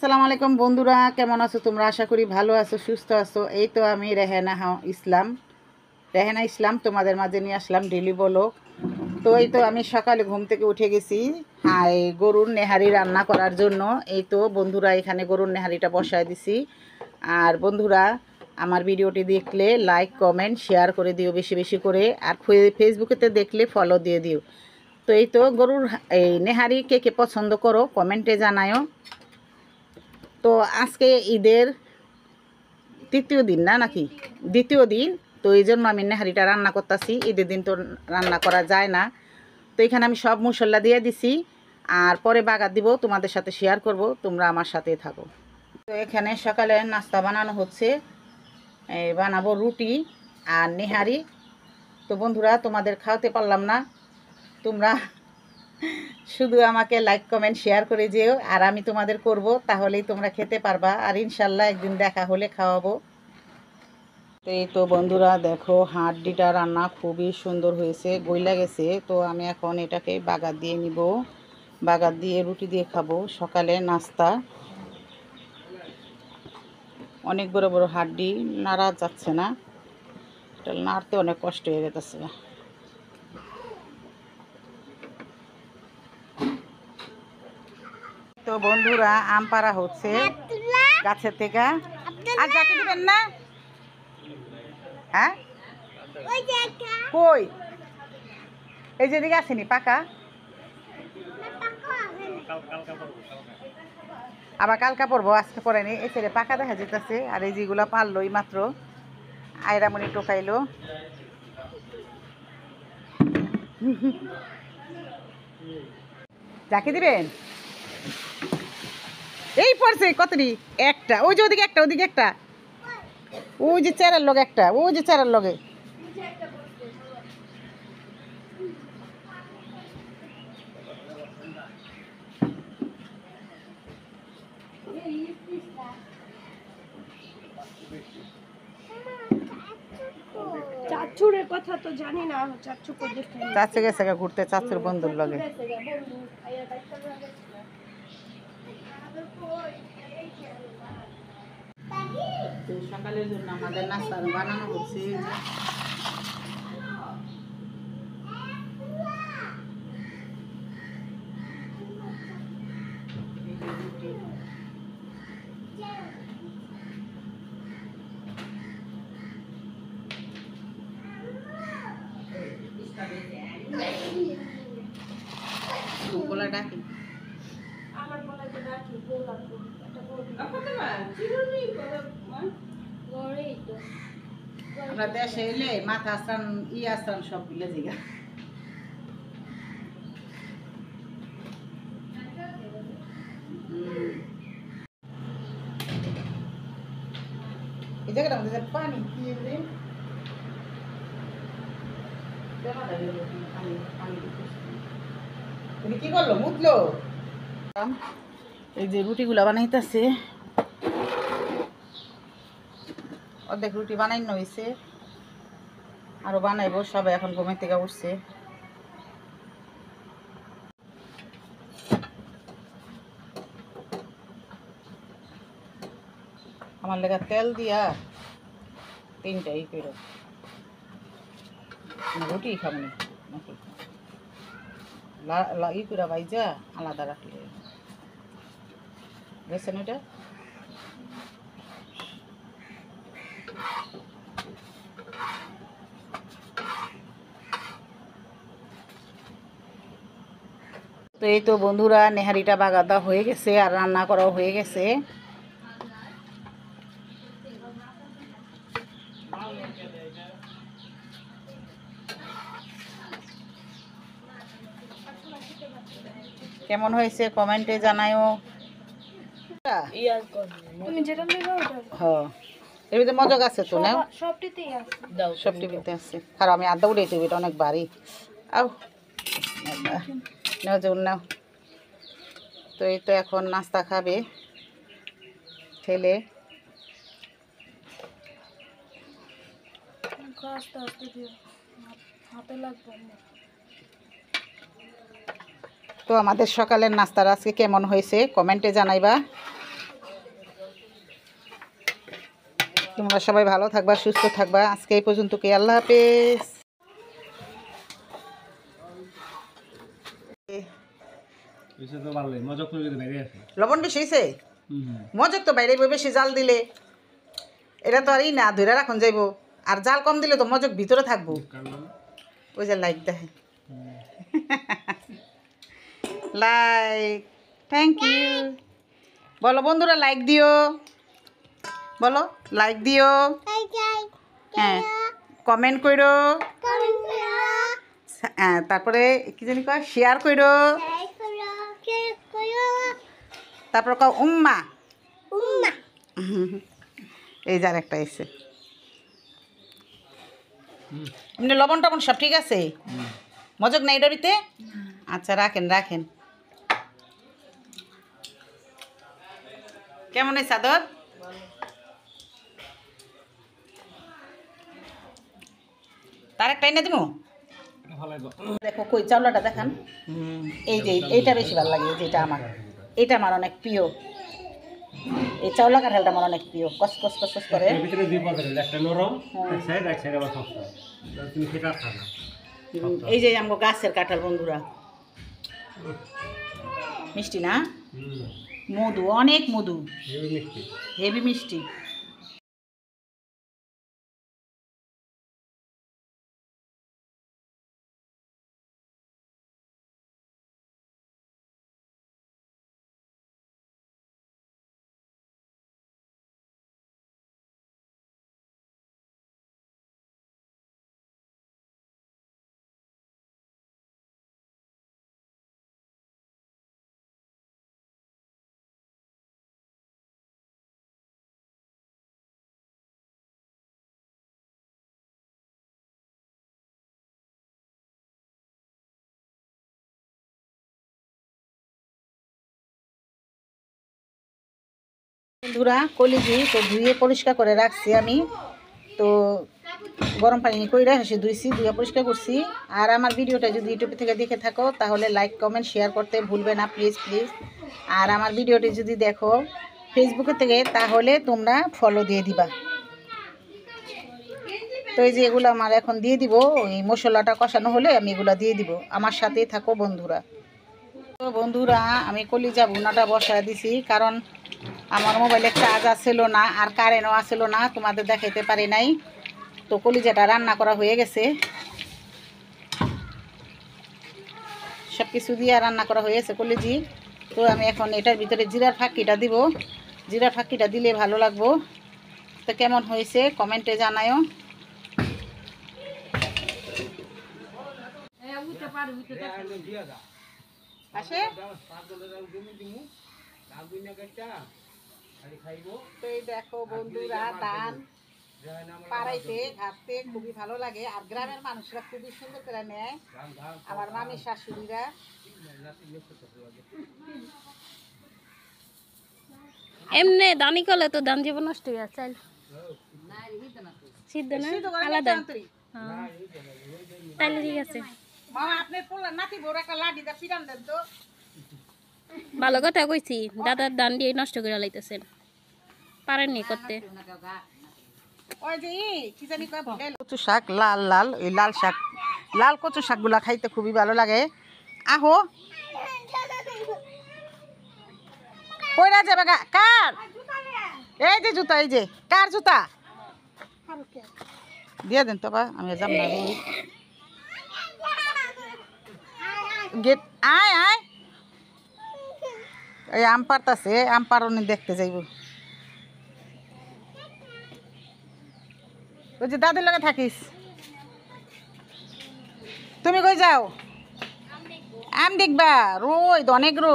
আসসালামু আলাইকুম বন্ধুরা, কেমন আছো তোমরা? আশা করি ভালো আছো, সুস্থ আছো। এই তো আমি রেহেনা ইসলাম তোমাদের মাঝে নিয়ে আসলাম ডেলি ব্লগ। তো এই তো আমি সকালে ঘুম থেকে উঠে গেছি গরুর নেহারি রান্না করার জন্য। এই তো বন্ধুরা এখানে গরুর নেহারিটা বসায় দিছি। আর বন্ধুরা আমার ভিডিওটি দেখলে লাইক কমেন্ট শেয়ার করে দিও বেশি বেশি করে, আর ফেসবুকেতে দেখলে ফলো দিয়ে দিও। তো এই তো গরুর এই নেহারি কে কে পছন্দ করো কমেন্টে জানায়ও। তো আজকে ঈদের তৃতীয় দিন নাকি দ্বিতীয় দিন, তো এই জন্য আমি নেহারিটা রান্না করতেছি। ঈদের দিন তো রান্না করা যায় না। তো এখানে আমি সব মশলা দিয়ে দিছি, আর পরে বাগার দিব, তোমাদের সাথে শেয়ার করব, তোমরা আমার সাথে থাকো। তো এখানে সকালে নাস্তা বানানো হচ্ছে, বানাবো রুটি আর নেহারি। তো বন্ধুরা তোমাদের খাওয়াতে পারলাম না, তোমরা শুধু আমাকে লাইক কমেন্ট শেয়ার করে যেও, আর আমি তোমাদের করব, তাহলেই তোমরা খেতে পারবা। আর ইনশাল্লাহ একদিন দেখা হলে খাওয়াবো। তো এই তো বন্ধুরা দেখো, হাড্ডিটা রান্না খুবই সুন্দর হয়েছে, গইলা গেছে। তো আমি এখন এটাকে বাগার দিয়ে নিব, বাগার দিয়ে রুটি দিয়ে খাবো সকালে নাস্তা। অনেক বড় বড় হাড্ডি, নাড়া যাচ্ছে না, এটা নাড়তে অনেক কষ্ট হয়ে গেছে। তো বন্ধুরা আম পাড়া হচ্ছে গাছের থেকে। আর যাকে দিবেন না? হ্যাঁ কই? এই যেদিকে আসেনি পাকা, আবার কালকা পরবো, আজকে পরেনি। এই ছেলে পাকা দেখা যেতেছে, আর এই যেগুলো পারলো এই মাত্র আয়রামণি টোকাইলো। যাকে দিবেন? এই পড়ছে কতটি, একটা ওই যে ওদিকে একটা, ওদিকে একটা, ওই যে চেরার লগে একটা, ওই যে চেরার লগে। চাচুরের কথা তো জানি না, চাচুকে দেখে চাচু গেছে ঘুরতে, চাচুর বন্ধুর লগে। সকালের জন্য আমাদের নাস্তা বানানো হচ্ছে। গোলা ডাকি আমার বলা যে ডাকি গোলা একটা গড়েই তো আমরা দেশে এলে মাথা আসান আসান সব ভুলে যাই। এই জায়গাটা আমাদের পানি তুমি কি করলো মুতলো? এই যে রুটিগুলা বানাইতেছে, অর্ধেক রুটি বানাইন হয়েছে, আরো বানাইবো। সবাই এখন ঘুমের থেকে উঠছে। আমার লেগা তেল দিয়া তিনটাই করো, রুটি খাবো নাকি করে ভাইজা আলাদা রাখলে বুঝছেন ওইটা। তো এই তো বন্ধুরা নেহারিটা বাগাদা হয়ে গেছে, আর রান্না করাও হয়ে গেছে। কেমন হয়েছে কমেন্টে জানায়ও। তুমি যেটা নেবে ওটা হ্যাঁ, এর ভিতরে মজা আছে তো না? সবটিতেই আছে। সব টিভিতে আছে। আর আমি আদা উড়ে টিভিটা অনেক বাড়ি। আও নাও যেমন নাও। তো এই তো এখন নাস্তা খাবে ছেলে। আস্তে আস্তে দিও, হাতে লাগবে না। তো আমাদের সকালের নাস্তার আজকে কেমন হয়েছে কমেন্টে জানাইবা। তোমরা সবাই ভালো থাকবা, সুস্থ থাকবা। আজকে এই পর্যন্ত, কি আল্লাহ হাফেজ। লবণ বেশি হয়েছে, মজক তো বাইরে বেশি জাল দিলে, এটা তো আর ই না ধরে রাখুন যাইব, আর জাল কম দিলে তো মজক ভিতরে থাকবো। ওই যে লাইক দেখে, লাইক, থ্যাংক ইউ বলো বন্ধুরা, লাইক দিও, বলো লাইক দিও, হ্যাঁ কমেন্ট করো, হ্যাঁ তারপরে কি জানি কয় শেয়ার করো, তারপর কও উম্মা। এই যার একটা এসে এমনি লবণ টবণ সব ঠিক আছে, মজক নাই ডরিতে? আচ্ছা রাখেন রাখেন। কেমন এই চাদর? তার একটা এনে দিব। দেখো কই চাউলাটা দেখান, এই যে এইটা বেশি ভালো লাগে, যেটা আমার, এটা আমার অনেক প্রিয়, এই চাউলা কাঁঠালটা আমার অনেক প্রিয়, কস কস কস কস করে। এই যে আমার গাছের কাঁঠাল বন্ধুরা, মিষ্টি না? মধু, অনেক মধু, হেভি মিষ্টি। বন্ধুরা কলিজি তো ধুয়ে পরিষ্কার করে রাখছি আমি, তো গরম পানি কইরা হেসে ধুইছি, ধুয়ে পরিষ্কার করছি। আর আমার ভিডিওটা যদি ইউটিউব থেকে দেখে থাকো তাহলে লাইক কমেন্ট শেয়ার করতে ভুলবে না প্লিজ প্লিজ। আর আমার ভিডিওটি যদি দেখো ফেসবুকে থেকে তাহলে তোমরা ফলো দিয়ে দিবা। তো এই যে এগুলো আমার এখন দিয়ে দিব, ওই মশলাটা কষানো হলে আমি এগুলো দিয়ে দিব, আমার সাথেই থাকো বন্ধুরা। তো বন্ধুরা আমি কলিজা ভুনাটা বসায় দিছি, কারণ আমার মোবাইলে চার্জ আসছিল না আর কারেন্টও আসছিল না, তোমাদের দেখাইতে পারি নাই। তো কলিজাটা রান্না করা হয়ে গেছে, সব কিছু দিয়ে রান্না করা হয়ে গেছে কলিজি। তো আমি এখন এটার ভিতরে জিরার ফাঁকিটা দিব, জিরার ফাঁকিটা দিলে ভালো লাগবো। তো কেমন হয়েছে কমেন্টে জানায়ও। আসে তো এই দেখো বন্ধুরা, ধান পাড়াইতে ঘাটতে খুবই ভালো লাগে, আর গ্রামের মানুষরা খুবই সুন্দর করে নেয়, আমার মামি শাশুড়িরা। এমনি দানি করলে তো ধান জীবন নষ্ট হয়ে যায়, সিদ্ধ না আলাদা, তাহলে ঠিক আছে। ভালো কথা কইছি, দাদার ধান দিয়ে নষ্ট করে লাইতেছেন, পারেননি করতে। কচু শাক লাল লাল, এই লাল শাক, লাল কচু শাকগুলা খাইতে খুবই ভালো লাগে। আহো কইরা যাবে গা, কার এই যে জুতা, এই যে কার জুতা দিয়ে দেন তো বা, আমি যাব না গেট। আয় আয়, এই আম পারতাছে, আম পারনি দেখতে যাইব। ওই যে দাদির লগে থাকিস, তুমি কই যাও? আম দেখবা? রোদ, অনেক রোদ।